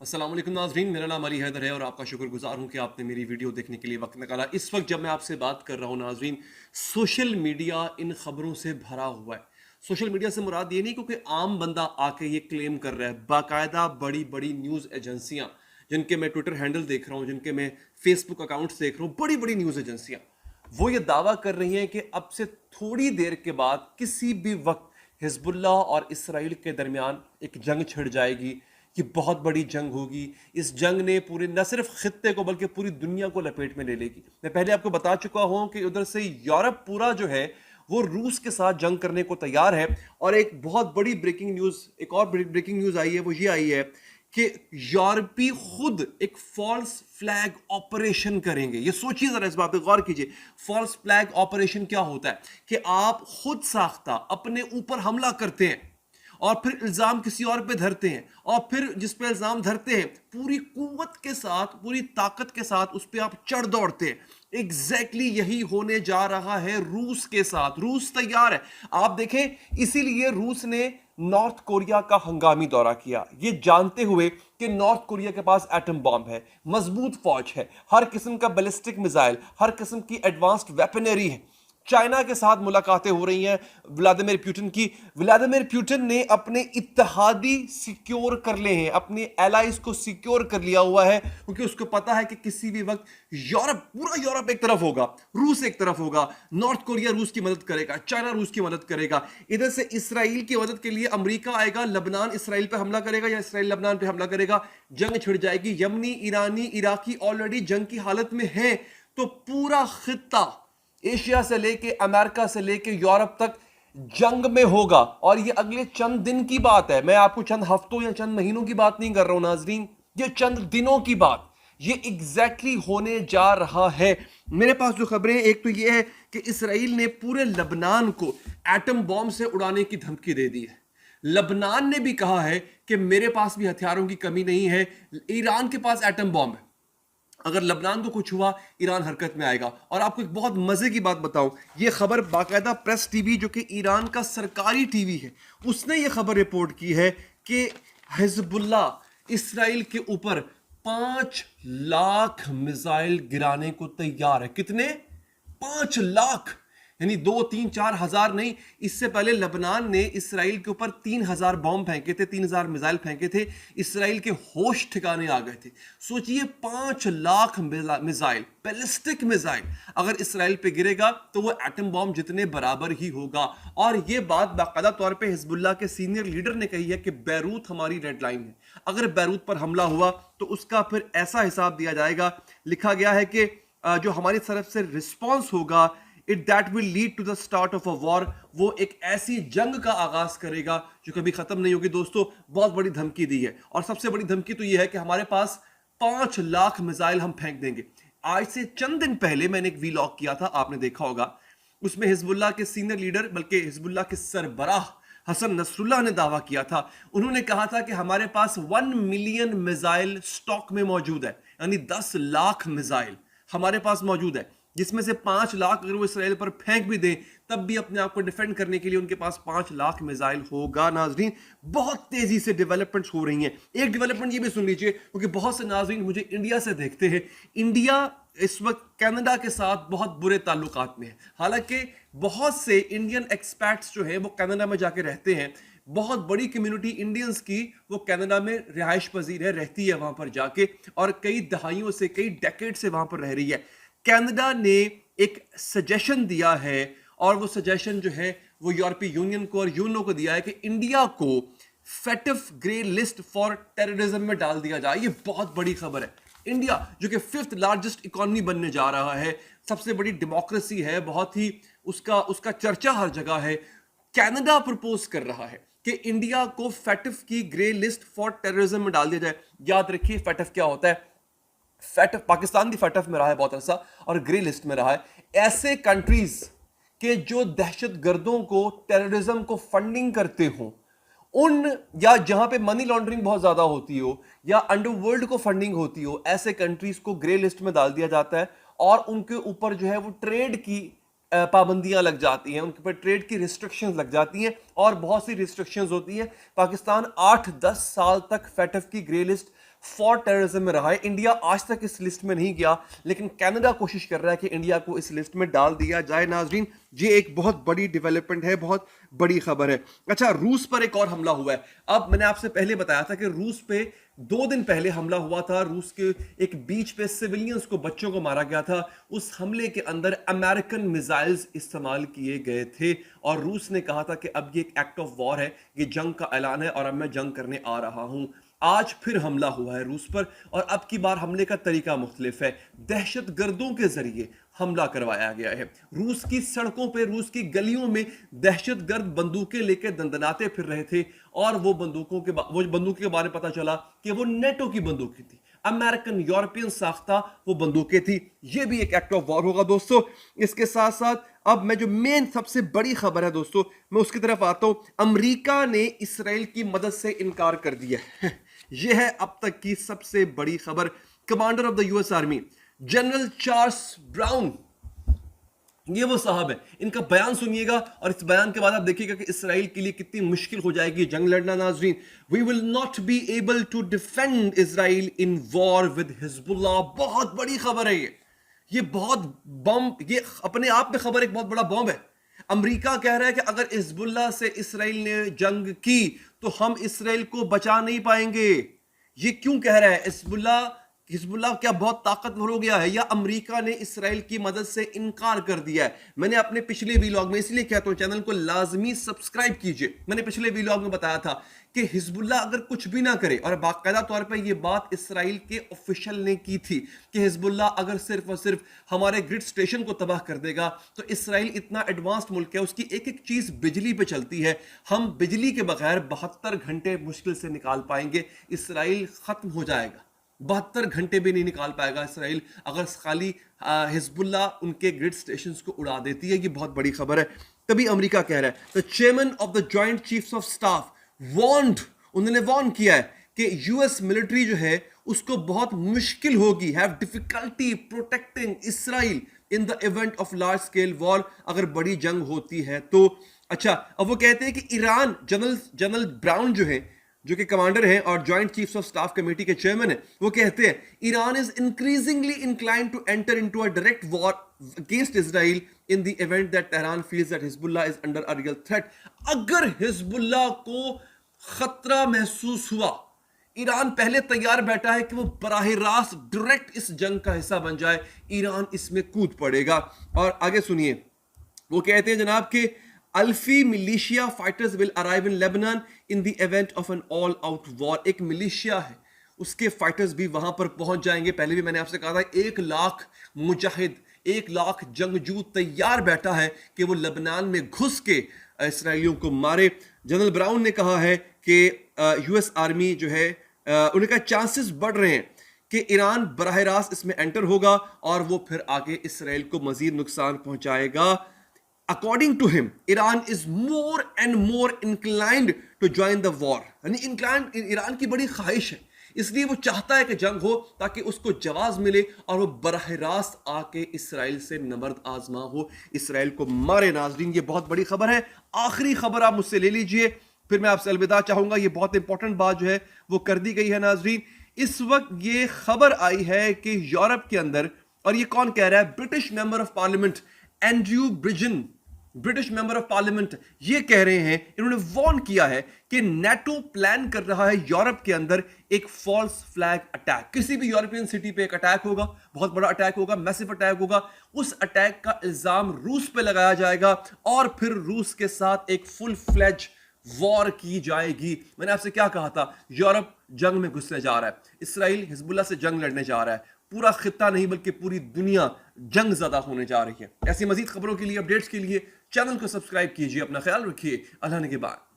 अस्सलाम वालेकुम नाज़रीन, मेरा नाम अली हैदर है और आपका शुक्रगुजार हूँ कि आपने मेरी वीडियो देखने के लिए वक्त निकाला। इस वक्त जब मैं आपसे बात कर रहा हूँ नाज़रीन, सोशल मीडिया इन खबरों से भरा हुआ है। सोशल मीडिया से मुराद ये नहीं क्योंकि आम बंदा आके ये क्लेम कर रहा है, बाकायदा बड़ी बड़ी न्यूज़ एजेंसियाँ, जिनके मैं ट्विटर हैंडल देख रहा हूँ, जिनके मैं फेसबुक अकाउंट्स देख रहा हूँ, बड़ी बड़ी न्यूज़ एजेंसियाँ वो ये दावा कर रही हैं कि अब से थोड़ी देर के बाद किसी भी वक्त हिजबुल्लाह और इसराइल के दरमियान एक जंग छिड़ जाएगी। ये बहुत बड़ी जंग होगी। इस जंग ने पूरे न सिर्फ खित्ते को बल्कि पूरी दुनिया को लपेट में ले लेगी। मैं पहले आपको बता चुका हूं कि उधर से यूरोप पूरा जो है वो रूस के साथ जंग करने को तैयार है। और एक बहुत बड़ी ब्रेकिंग न्यूज, एक और ब्रेकिंग न्यूज आई है, वो ये आई है कि यूरोपी खुद एक फॉल्स फ्लैग ऑपरेशन करेंगे। ये सोचिए जरा, इस बात पे गौर कीजिए। फॉल्स फ्लैग ऑपरेशन क्या होता है कि आप खुद साख्ता अपने ऊपर हमला करते हैं और फिर इल्जाम किसी और पे धरते हैं, और फिर जिस पे इल्जाम धरते हैं पूरी कुव्वत के साथ, पूरी ताकत के साथ उस पे आप चढ़ दौड़ते हैं। एग्जैक्टली यही होने जा रहा है रूस के साथ। रूस तैयार है, आप देखें। इसीलिए रूस ने नॉर्थ कोरिया का हंगामी दौरा किया, ये जानते हुए कि नॉर्थ कोरिया के पास एटम बॉम्ब है, मजबूत फौज है, हर किस्म का बैलिस्टिक मिसाइल, हर किस्म की एडवांस्ड वेपनरी है। चाइना के साथ मुलाकातें हो रही हैं व्लादिमीर पुतिन की। व्लादिमीर पुतिन ने अपने इत्तेहादी सिक्योर कर ले हैं, अपने एलाइज को सिक्योर कर लिया हुआ है, क्योंकि उसको पता है कि किसी भी वक्त यूरोप, पूरा यूरोप एक तरफ होगा, रूस एक तरफ होगा, नॉर्थ कोरिया रूस की मदद करेगा, चाइना रूस की मदद करेगा, इधर से इसराइल की मदद के लिए अमेरिका आएगा, लबनान इसराइल पे हमला करेगा या इसराइल लबनान पे हमला करेगा, जंग छिड़ जाएगी। यमनी, ईरानी, इराकी ऑलरेडी जंग की हालत में है। तो पूरा खित्ता एशिया से लेके अमेरिका से लेके यूरोप तक जंग में होगा। और ये अगले चंद दिन की बात है, मैं आपको चंद हफ्तों या चंद महीनों की बात नहीं कर रहा हूं नाजरीन, ये चंद दिनों की बात, ये एग्जैक्टली होने जा रहा है। मेरे पास जो खबरें, एक तो ये है कि इसराइल ने पूरे लबनान को एटम बॉम्ब से उड़ाने की धमकी दे दी है। लबनान ने भी कहा है कि मेरे पास भी हथियारों की कमी नहीं है। ईरान के पास एटम बॉम्ब है, अगर लबनान को कुछ हुआ ईरान हरकत में आएगा। और आपको एक बहुत मजे की बात बताऊं, ये खबर बाकायदा प्रेस टीवी, जो कि ईरान का सरकारी टीवी है, उसने ये खबर रिपोर्ट की है कि हिजबुल्लाह इसराइल के ऊपर 5 लाख मिसाइल गिराने को तैयार है। कितने? 5 लाख, यानी 2, 3, 4 हजार नहीं। इससे पहले लबनान ने इसराइल के ऊपर 3,000 बॉम्ब फेंके थे, 3,000 मिसाइल फेंके थे, इसराइल के होश ठिकाने आ गए थे। सोचिए 5 लाख मिसाइल, बैलिस्टिक मिसाइल अगर इसराइल पे गिरेगा तो वो एटम बॉम्ब जितने बराबर ही होगा। और ये बात बाकायदा तौर पे हिजबुल्लाह के सीनियर लीडर ने कही है कि बैरूत हमारी रेड लाइन है, अगर बैरूत पर हमला हुआ तो उसका फिर ऐसा हिसाब दिया जाएगा। लिखा गया है कि जो हमारी तरफ से रिस्पॉन्स होगा, it that will lead to the start of a war, वो एक ऐसी जंग का आगाज करेगा जो कभी खत्म नहीं होगी। दोस्तों, बहुत बड़ी धमकी दी है, और सबसे बड़ी धमकी तो यह है कि हमारे पास 5 लाख मिसाइल हम फेंक देंगे। आज से चंद दिन पहले मैंने एक वीलॉग किया था, आपने देखा होगा। उसमें हिजबुल्लाह के सीनियर लीडर, बल्कि हिजबुल्लाह के सरबराह हसन नसरुल्लाह ने दावा किया था। उन्होंने कहा था कि हमारे पास 1 मिलियन मिसाइल स्टॉक में मौजूद है, यानी 10 लाख मिसाइल हमारे पास मौजूद है, जिसमें से 5 लाख अगर वो इसराइल पर फेंक भी दें तब भी अपने आप को डिफेंड करने के लिए उनके पास 5 लाख मिसाइल होगा। नाजरीन, बहुत तेजी से डेवलपमेंट्स हो रही हैं। एक डेवलपमेंट ये भी सुन लीजिए, क्योंकि बहुत से नाजरीन मुझे इंडिया से देखते हैं। इंडिया इस वक्त कनाडा के साथ बहुत बुरे ताल्लुकात में है। हालांकि बहुत से इंडियन एक्सपैट्स जो है वो कनाडा में जाके रहते हैं। बहुत बड़ी कम्युनिटी इंडियंस की वो कनाडा में रिहाइश पजीर है, रहती है वहां पर जाके, और कई दहाइयों से, कई डेकेड से वहां पर रह रही है। कनाडा ने एक सजेशन दिया है, और वो सजेशन जो है वो यूरोपीय यूनियन को और यूएनओ को दिया है कि इंडिया को फेटिफ ग्रे लिस्ट फॉर टेररिज्म में डाल दिया जाए। ये बहुत बड़ी खबर है। इंडिया जो कि 5th लार्जेस्ट इकोनॉमी बनने जा रहा है, सबसे बड़ी डेमोक्रेसी है, बहुत ही उसका चर्चा हर जगह है। कनाडा प्रपोज कर रहा है कि इंडिया को फेटिफ की ग्रे लिस्ट फॉर टेररिज्म में डाल दिया जाए। याद रखिए फेटिफ क्या होता है। फेटिफ, पाकिस्तान भी फेटिफ में रहा है बहुत अरसा और ग्रे लिस्ट में रहा है। ऐसे कंट्रीज के जो दहशत गर्दों को, टेररिज्म को फंडिंग करते हो, उन, या जहां पे मनी लॉन्ड्रिंग बहुत ज्यादा होती हो या अंडरवर्ल्ड को फंडिंग होती हो, ऐसे कंट्रीज को ग्रे लिस्ट में डाल दिया जाता है। और उनके ऊपर जो है वो ट्रेड की पाबंदियां लग जाती हैं, उनके ऊपर ट्रेड की रिस्ट्रिक्शंस लग जाती हैं, और बहुत सी रिस्ट्रिक्शंस होती हैं। पाकिस्तान 8-10 साल तक फेटिफ की ग्रे लिस्ट फॉर टेररिज्म में रहा है। इंडिया आज तक इस लिस्ट में नहीं गया, लेकिन कनाडा कोशिश कर रहा है कि इंडिया को इस लिस्ट में डाल दिया जाए। नाजरीन, ये एक बहुत बड़ी डेवलपमेंट है, बहुत बड़ी खबर है। अच्छा, रूस पर एक और हमला हुआ है। अब मैंने आपसे पहले बताया था कि रूस पे 2 दिन पहले हमला हुआ था। रूस के एक बीच पे सिविलियंस को, बच्चों को मारा गया था। उस हमले के अंदर अमेरिकन मिसाइल्स इस्तेमाल किए गए थे और रूस ने कहा था कि अब ये एक एक्ट ऑफ वॉर है, ये जंग का ऐलान है और अब मैं जंग करने आ रहा हूं। आज फिर हमला हुआ है रूस पर और अब की बार हमले का तरीका मुख्तलिफ है। दहशत गर्दों के जरिए हमला करवाया गया है। रूस की सड़कों पे, रूस की गलियों में दहशत गर्द बंदूकें लेकर दंदनाते फिर रहे थे और वो बंदूकों के बारे में पता चला कि वो नेटो की बंदूकें थी, अमेरिकन यूरोपियन साख्ता वो बंदूकें थी। ये भी एक एक्ट ऑफ वॉर होगा दोस्तों। इसके साथ साथ अब मैं जो मेन सबसे बड़ी खबर है दोस्तों, मैं उसकी तरफ आता हूं। अमेरिका ने इसराइल की मदद से इनकार कर दिया है। यह है अब तक की सबसे बड़ी खबर। Commander of the US army general Charles brown, ये वो साहब है, इनका बयान सुनिएगा और इस बयान के बाद आप देखिएगा कि इसराइल के लिए कितनी मुश्किल हो जाएगी जंग लड़ना। नाजरीन, we will not be able to defend Israel in war with Hezbollah. बहुत बड़ी खबर है ये बहुत बम, ये अपने आप में खबर एक बहुत बड़ा बॉम्ब है। अमेरिका कह रहा है कि अगर हिजबुल्लाह से इसराइल ने जंग की तो हम इसराइल को बचा नहीं पाएंगे। ये क्यों कह रहा है? हिजबुल्लाह क्या बहुत ताकतवर हो गया है या अमेरिका ने इसराइल की मदद से इनकार कर दिया है? मैंने अपने पिछले वीलॉग में, इसलिए कहता हूं चैनल को लाजमी सब्सक्राइब कीजिए, मैंने पिछले वीलॉग में बताया था कि हिजबुल्लाह अगर कुछ भी ना करे, और बाकायदा तौर पे ये बात इसराइल के ऑफिशियल ने की थी कि हिजबुल्लाह अगर सिर्फ और सिर्फ हमारे ग्रिड स्टेशन को तबाह कर देगा तो इसराइल इतना एडवांस्ड मुल्क है, उसकी एक एक चीज बिजली पे चलती है, हम बिजली के बगैर 72 घंटे मुश्किल से निकाल पाएंगे, इसराइल खत्म हो जाएगा। 72 घंटे भी नहीं निकाल पाएगा इसराइल अगर खाली हिजबुल्लाह उनके ग्रिड स्टेशंस को उड़ा देती है। ये बहुत बड़ी खबर है। तभी अमेरिका कह रहा है, the chairman of the joint chiefs of staff warned, उन्होंने वॉर्न किया है कि यूएस मिलिट्री जो है उसको बहुत मुश्किल होगी, have difficulty protecting Israel in the event of large scale war, अगर बड़ी जंग होती है तो। अच्छा, अब वो कहते हैं कि ईरान, जनरल ब्राउन जो कि कमांडर हैं और joint chiefs of staff committee के चेयरमैन हैं, वो कहते हैं Iran is increasingly inclined to enter into a direct war against Israel in the event that Tehran feels that Hezbollah is under a real threat. अगर Hezbollah को खतरा महसूस हुआ, ईरान पहले तैयार बैठा है कि वो बराह रास्त डायरेक्ट इस जंग का हिस्सा बन जाए, ईरान इसमें कूद पड़ेगा। और आगे सुनिए, वो कहते हैं जनाब कि अल्फी militia fighters will arrive in Lebanon in the event of an all out war. एक मिलिशिया है, उसके फाइटर्स भी वहां पर पहुंच जाएंगे। पहले भी मैंने आपसे कहा था 1 लाख मुजाहिद, 1 लाख जंगजू तैयार बैठा है कि वो लेबनान में घुस के इसराइलियों को मारे। जनरल ब्राउन ने कहा है कि यूएस आर्मी जो है, उनका चांसेस बढ़ रहे हैं कि ईरान बराह रास्त इसमें एंटर होगा और वो फिर आगे इसराइल को मजीद नुकसान पहुंचाएगा। According to him, Iran is more and more inclined to join the war. यानी inclined, ईरान की बड़ी ख्वाहिश है, इसलिए वो चाहता है कि जंग हो ताकि उसको जवाब मिले और वो बराह रास्त आके इसराइल से नबर्द आजमा हो, इसराइल को मारे। नाजरीन, ये बहुत बड़ी खबर है। आखिरी खबर आप मुझसे ले लीजिए, फिर मैं आपसे अलविदा चाहूंगा। ये बहुत इंपॉर्टेंट बात जो है वो कर दी गई है। नाजरीन, इस वक्त ये खबर आई है कि यूरोप के अंदर, और ये कौन कह रहा है? British member of parliament Andrew Bridgen, British member of parliament, ये कह रहे हैं, इन्होंने वार्न किया है कि नेटो प्लान कर रहा है यूरोप के अंदर एक फॉल्स फ्लैग अटैक। किसी भी यूरोपियन सिटी पे एक अटैक होगा, बहुत बड़ा अटैक होगा, मैसिव अटैक होगा, उस अटैक का इल्जाम रूस पे लगाया जाएगा और फिर रूस के साथ एक फुल फ्लेज वॉर की जाएगी। मैंने आपसे क्या कहा था? यूरोप जंग में घुसने जा रहा है, इसराइल हिजबुल्लाह से जंग लड़ने जा रहा है, पूरा खित्ता नहीं बल्कि पूरी दुनिया जंग ज़दा होने जा रही है। ऐसी मजीद खबरों के लिए, अपडेट्स के लिए चैनल को सब्सक्राइब कीजिए। अपना ख्याल रखिए। अल्लाह ने के बाद।